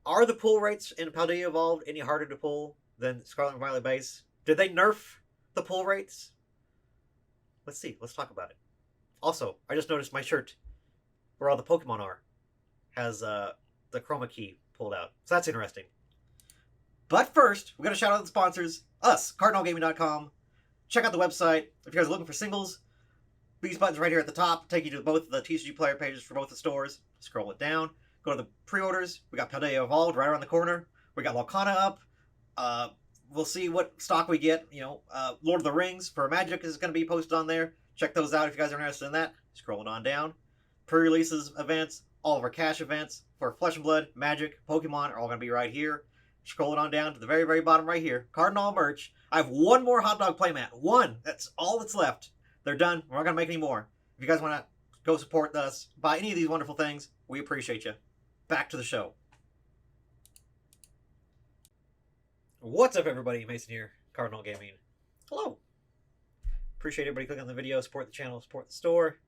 Are the pull rates in Paldea Evolved any harder to pull than Scarlet and Violet base? Did they nerf the pull rates? Let's see. Let's talk about it. Also, I just noticed my shirt, where all the Pokemon are, has the chroma key pulled out. So that's interesting. But first, we got to shout out the sponsors. Us, CardinalGaming.com. Check out the website. If you guys are looking for singles, these buttons right here at the top take you to both the TCGPlayer pages for both the stores. Scroll it down. Go to the pre-orders. We got Paldea Evolved right around the corner. We got Volcana up. We'll see what stock we get. Lord of the Rings for Magic is going to be posted on there. Check those out if you guys are interested in that. Scrolling on down. Pre-releases events, all of our cash events for Flesh and Blood, Magic, Pokemon are all going to be right here. Scrolling on down to the very, very bottom right here. Cardinal merch. I have one more hot dog playmat. One. That's all that's left. They're done. We're not going to make any more. If you guys want to go support us, buy any of these wonderful things, we appreciate you. Back to the show. What's up, everybody? Mason here, Cardinal Gaming. Hello. Appreciate everybody clicking on the video, support the channel, support the store.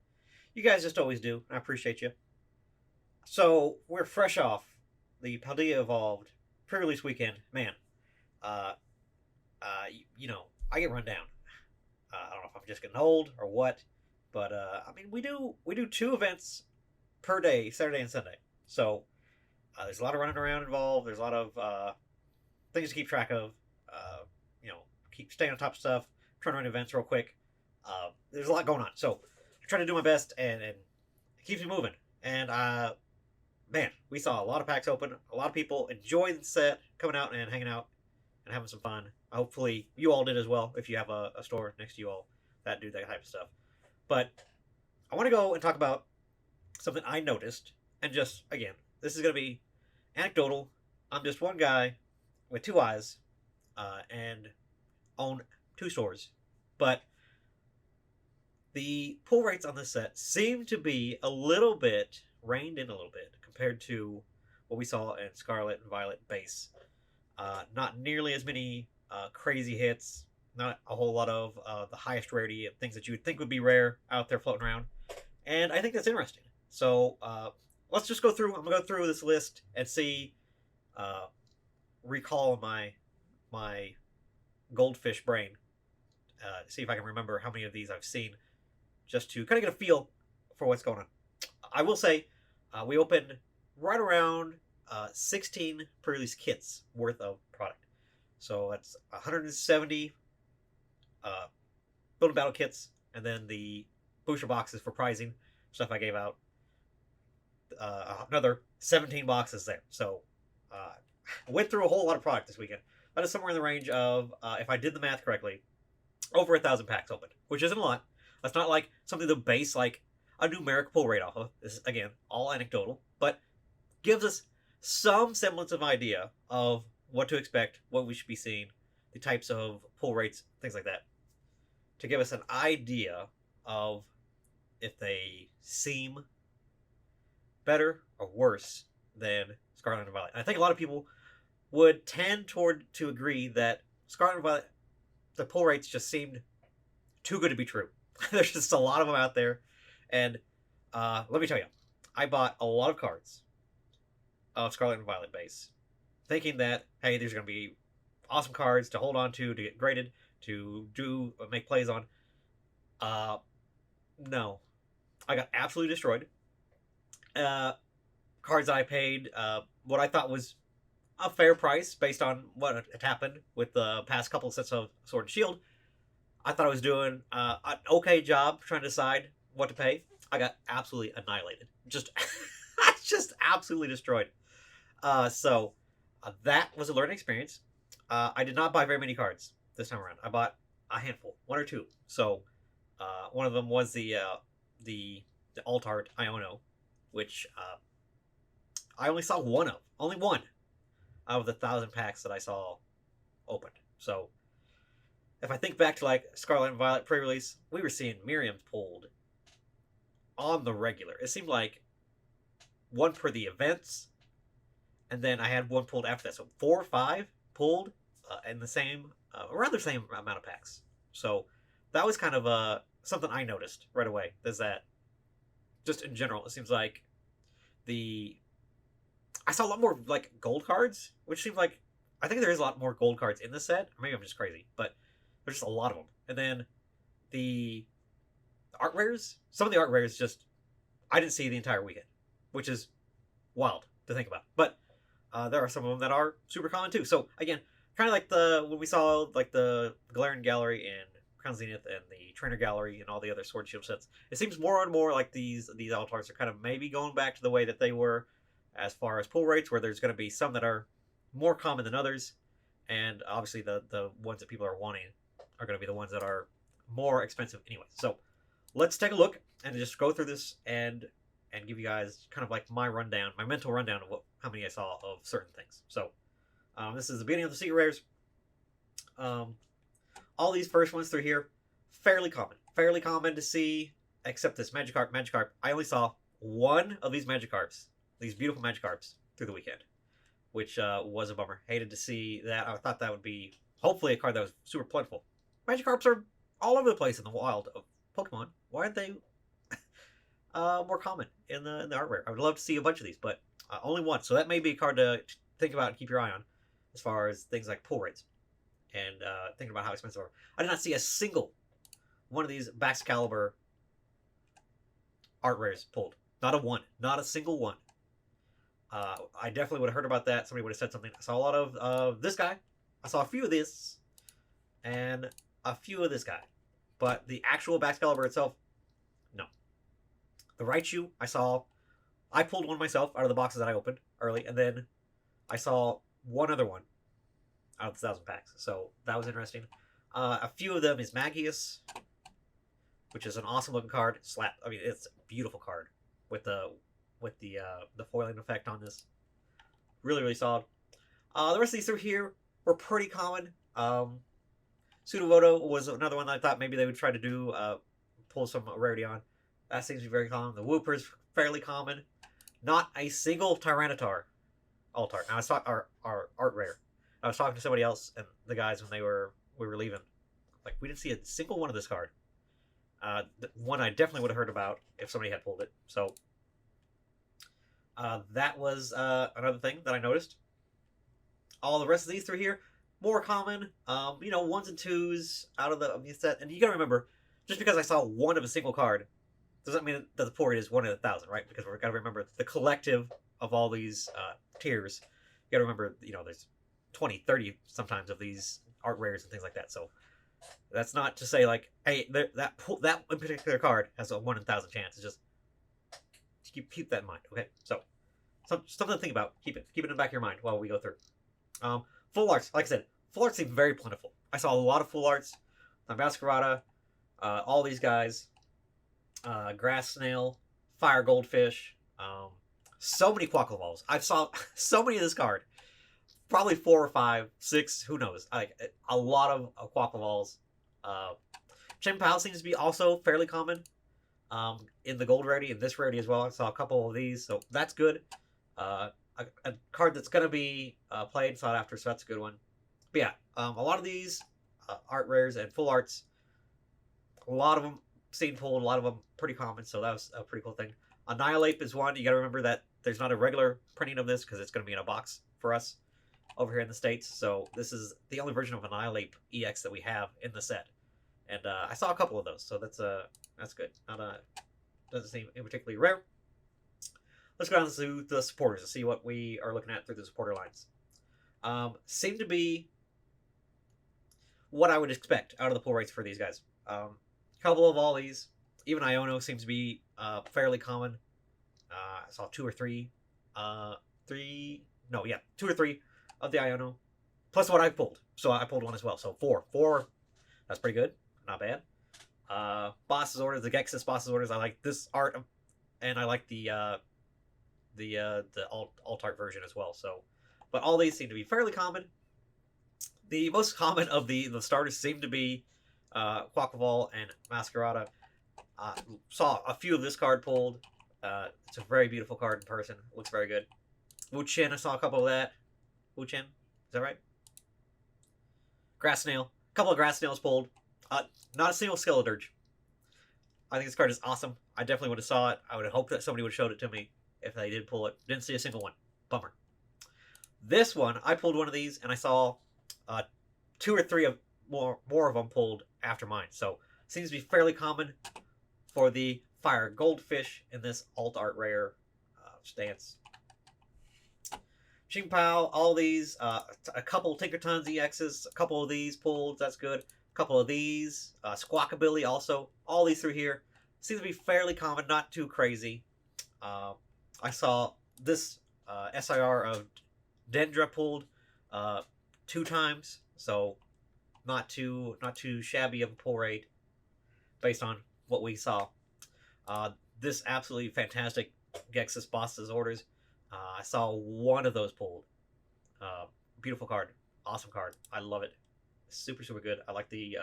You guys just always do. I appreciate you. So, we're fresh off the Paldea Evolved pre-release weekend. Man, I get run down. I don't know if I'm just getting old or what, but we do 2 events per day, Saturday and Sunday. So there's a lot of running around involved. There's a lot of things to keep track of. Keep staying on top of stuff. Trying to run events real quick. There's a lot going on. So I'm trying to do my best, and it keeps me moving. And man, we saw a lot of packs open. A lot of people enjoying the set, coming out and hanging out and having some fun. Hopefully you all did as well, if you have a store next to you all that do that type of stuff. But I want to go and talk about something I noticed. And just, again, this is going to be anecdotal. I'm just one guy with 2 eyes and own 2 stores. But the pull rates on this set seem to be a little bit reined in a little bit compared to what we saw in Scarlet and Violet base. Not nearly as many crazy hits, not a whole lot of the highest rarity of things that you would think would be rare out there floating around. And I think that's interesting. So let's just go through. I'm going to go through this list and see, recall my goldfish brain, see if I can remember how many of these I've seen, just to kind of get a feel for what's going on. I will say we opened right around 16 pre-release kits worth of product. So that's 170 build and battle kits, and then the booster boxes for prizing stuff I gave out. Another 17 boxes there. So I went through a whole lot of product this weekend. That is somewhere in the range of, if I did the math correctly, over 1,000 packs opened, which isn't a lot. That's not like something to base like a numeric pull rate off of. This is, again, all anecdotal, but gives us some semblance of idea of what to expect, what we should be seeing, the types of pull rates, things like that, to give us an idea of if they seem better or worse than Scarlet and Violet. I think a lot of people would tend to agree that Scarlet and Violet, the pull rates just seemed too good to be true. There's just a lot of them out there, and let me tell you, I bought a lot of cards of Scarlet and Violet base, thinking that, hey, these are going to be awesome cards to hold on to get graded, to make plays on. No. I got absolutely destroyed. Cards that I paid what I thought was a fair price based on what had happened with the past couple sets of Sword and Shield. I thought I was doing an okay job trying to decide what to pay. I got absolutely annihilated. Just absolutely destroyed. So that was a learning experience. I did not buy very many cards this time around. I bought a handful, 1 or 2. So one of them was the alt art Iono, which I only saw only one of the 1,000 packs that I saw opened. So if I think back to like Scarlet and Violet pre-release, we were seeing Miriam's pulled on the regular. It seemed like one per the events, and then I had one pulled after that. So 4 or 5 pulled in the same, around the same amount of packs. So that was kind of something I noticed right away. Is that just in general, it seems like the I saw a lot more like gold cards, which seems like I think there is a lot more gold cards in this set. Or maybe I'm just crazy, but there's just a lot of them. And then the art rares, some of the art rares just I didn't see the entire weekend, which is wild to think about. But there are some of them that are super common too. So again, kind of like the when we saw like the Galarian Gallery and Crown Zenith and the Trainer Gallery and all the other Sword Shield sets, it seems more and more like these Altars are kind of maybe going back to the way that they were as far as pull rates, where there's going to be some that are more common than others, and obviously the ones that people are wanting are going to be the ones that are more expensive anyway. So let's take a look and just go through this and give you guys kind of like my rundown, my mental rundown of how many I saw of certain things. So this is the beginning of the secret rares. All these first ones through here, fairly common to see, except this Magikarp. I only saw one of these Magikarps, these beautiful Magikarps through the weekend, which was a bummer. Hated to see that. I thought that would be hopefully a card that was super plentiful. Magikarps are all over the place in the wild of Pokemon. Why aren't they more common in the art rare? I would love to see a bunch of these, but only one. So that may be a card to think about and keep your eye on as far as things like pull rates and thinking about how expensive they are. I did not see a single one of these Baxcalibur art rares pulled. Not a one. Not a single one. I definitely would have heard about that. Somebody would have said something. I saw a lot of this guy. I saw a few of this. And a few of this guy. But the actual Baxcalibur itself, no. The Raichu, I pulled one myself out of the boxes that I opened early, and then I saw one other one out of the 1,000 packs. So that was interesting. A few of them is Magius, which is an awesome looking card. I mean, it's a beautiful card with the foiling effect on this. Really, really solid. The rest of these through here were pretty common. Sudowoodo was another one that I thought maybe they would try to do pull some rarity on. That seems to be very common. The Wooper's fairly common. Not a single Tyranitar Altar. Now I saw our art rare. I was talking to somebody else and the guys when we were leaving. Like, we didn't see a single one of this card. One I definitely would have heard about if somebody had pulled it. So that was another thing that I noticed. All the rest of these through here, more common. Ones and twos out of the set. And you gotta remember, just because I saw one of a single card doesn't mean that the pull rate is 1 in 1,000, right? Because we've got to remember the collective of all these tiers. You got to remember, there's 20, 30 sometimes of these art rares and things like that. So that's not to say like, hey, that particular card has a 1 in 1,000 chance. It's just keep that in mind, okay? So something to think about. Keep it in the back of your mind while we go through. Full arts, like I said, full arts seem very plentiful. I saw a lot of full arts. Masquerada, all these guys. Grass Snail, Fire Goldfish, so many Quaquavalls. I saw so many of this card. Probably 4 or 5, 6, who knows. A lot of Quaquavalls. Chien-Pao seems to be also fairly common in the gold rarity, and this rarity as well. I saw a couple of these, so that's good. A card that's going to be played, sought after, so that's a good one. But yeah, a lot of these art rares and full arts, a lot of them seen pulled, a lot of them pretty common, so that was a pretty cool thing. Annihilate is one. You got to remember that there's not a regular printing of this because it's going to be in a box for us over here in the States. So this is the only version of Annihilate EX that we have in the set, and I saw a couple of those, so that's good. Doesn't seem particularly rare. Let's go down to the supporters and see what we are looking at through the supporter lines. Seem to be what I would expect out of the pull rates for these guys. Couple of all these. Even Iono seems to be fairly common. I saw 2 or 3. 2 or 3 of the Iono. Plus what I pulled. So I pulled one as well. So 4. 4, that's pretty good. Not bad. Boss's Orders, the Gexus Boss's Orders. I like this art, and I like the alt-art version as well. So, but all these seem to be fairly common. The most common of the starters seem to be Quaquaval and Masquerada. Saw a few of this card pulled. It's a very beautiful card in person. Looks very good. Wu-Chen, I saw a couple of that. Wu-Chen, is that right? Grass Snail. A couple of Grass Snails pulled. Not a single Skeledirge. I think this card is awesome. I definitely would have saw it. I would have hoped that somebody would have showed it to me if they did pull it. Didn't see a single one. Bummer. This one, I pulled one of these, and I saw 2 or 3 of more of them pulled after mine. So seems to be fairly common for the fire goldfish in this alt art rare stance. Ching Pao, all these, a couple Tinkertons EXs, a couple of these pulled, that's good. A couple of these, Squawkabilly also, all these through here. Seems to be fairly common, not too crazy. I saw this SIR of Dendra pulled 2 times, so not too shabby of a pull rate based on what we saw. This absolutely fantastic Gexus Boss's Orders. I saw one of those pulled. Beautiful card, awesome card. I love it. Super good. I like the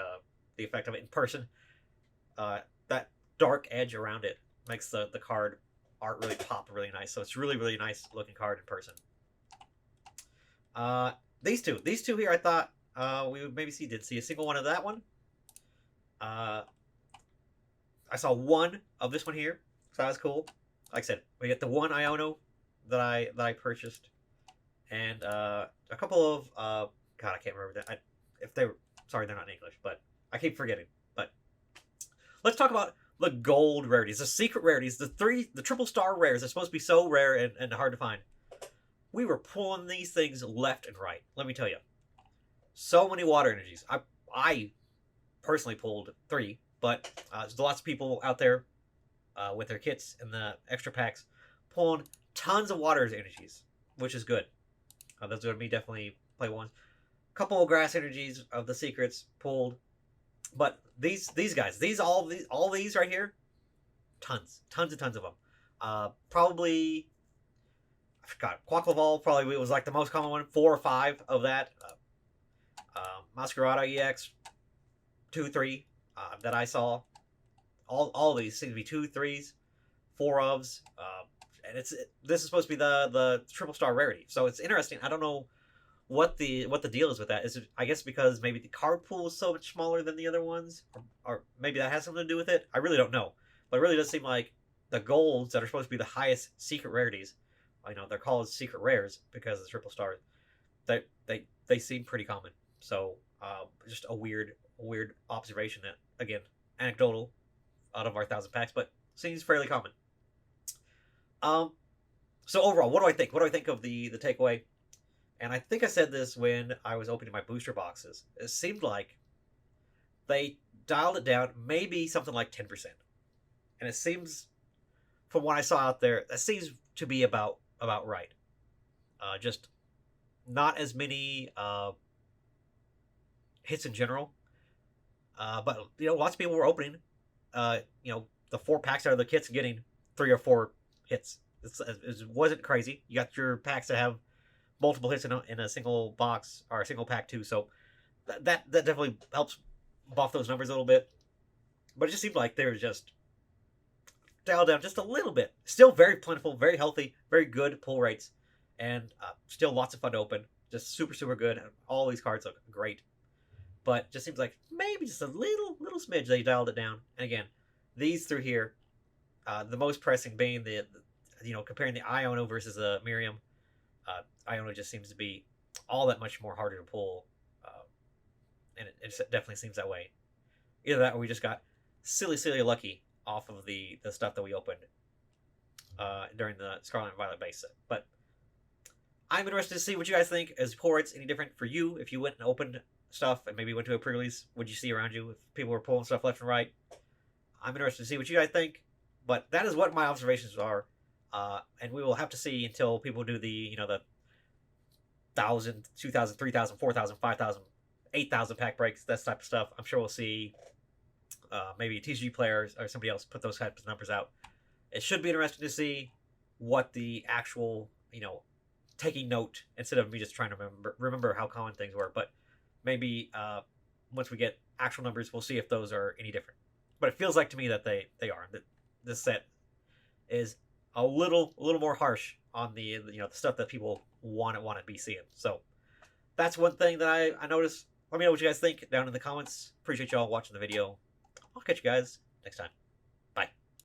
effect of it in person. That dark edge around it makes the card art really pop really nice. So it's really nice looking card in person. These two here, I thought we would maybe didn't see a single one of that one. I saw one of this one here, so that was cool. Like I said, we get the one Iono that I purchased, and a couple of God, I can't remember that. If they were, sorry, they're not in English, but I keep forgetting. But let's talk about the gold rarities, the secret rarities, the triple star rares. They're supposed to be so rare and hard to find. We were pulling these things left and right. Let me tell you, so many water energies. I personally pulled 3, but there's lots of people out there with their kits and the extra packs pulling tons of water energies, which is good. Those are going to be definitely play ones. Couple of grass energies of the secrets pulled, but these guys, all these right here, tons of them. Probably, I forgot, Quackleval probably was like the most common one. 4 or 5 of that. Masquerada EX, 2, 3 that I saw. All of these seem to be 2, 3s, 4 ofs, and this is supposed to be the triple star rarity. So it's interesting. I don't know what the deal is with that. Is it, I guess because maybe the card pool is so much smaller than the other ones, or maybe that has something to do with it. I really don't know, but it really does seem like the golds that are supposed to be the highest secret rarities, they're called secret rares because of the triple stars. They seem pretty common. So just a weird observation that, again, anecdotal out of our 1,000 packs, but seems fairly common. So overall, what do I think? What do I think of the takeaway? And I think I said this when I was opening my booster boxes. It seemed like they dialed it down maybe something like 10%. And it seems, from what I saw out there, that seems to be about right. Just not as many hits in general. But, lots of people were opening, the 4 packs out of the kits and getting 3 or 4 hits. It wasn't crazy. You got your packs that have multiple hits in a single box, or a single pack too, so that definitely helps buff those numbers a little bit. But it just seemed like they were just dialed down just a little bit. Still very plentiful, very healthy, very good pull rates, and still lots of fun to open. Just super good. All these cards look great, but just seems like maybe just a little smidge they dialed it down. And again, these through here, the most pressing being the comparing the Iono versus the Miriam. Iono just seems to be all that much more harder to pull, and it definitely seems that way. Either that, or we just got silly lucky off of the stuff that we opened during the Scarlet and Violet base set. But I'm interested to see what you guys think. Is pull rates any different for you if you went and opened stuff and maybe went to a pre-release? Would you see around you if people were pulling stuff left and right? I'm interested to see what you guys think. But that is what my observations are, and we will have to see until people do the the 1,000, 2,000, 3,000, 4,000, 5,000, 8,000 pack breaks, that type of stuff. I'm sure we'll see maybe TCGPlayer or somebody else put those types of numbers out. It should be interesting to see what the actual, taking note instead of me just trying to remember how common things were. But maybe once we get actual numbers, we'll see if those are any different. But it feels like to me that they are. That this set is a little more harsh on the the stuff that people want to be seeing. So that's one thing that I noticed. Let me know what you guys think down in the comments. Appreciate y'all watching the video. I'll catch you guys next time.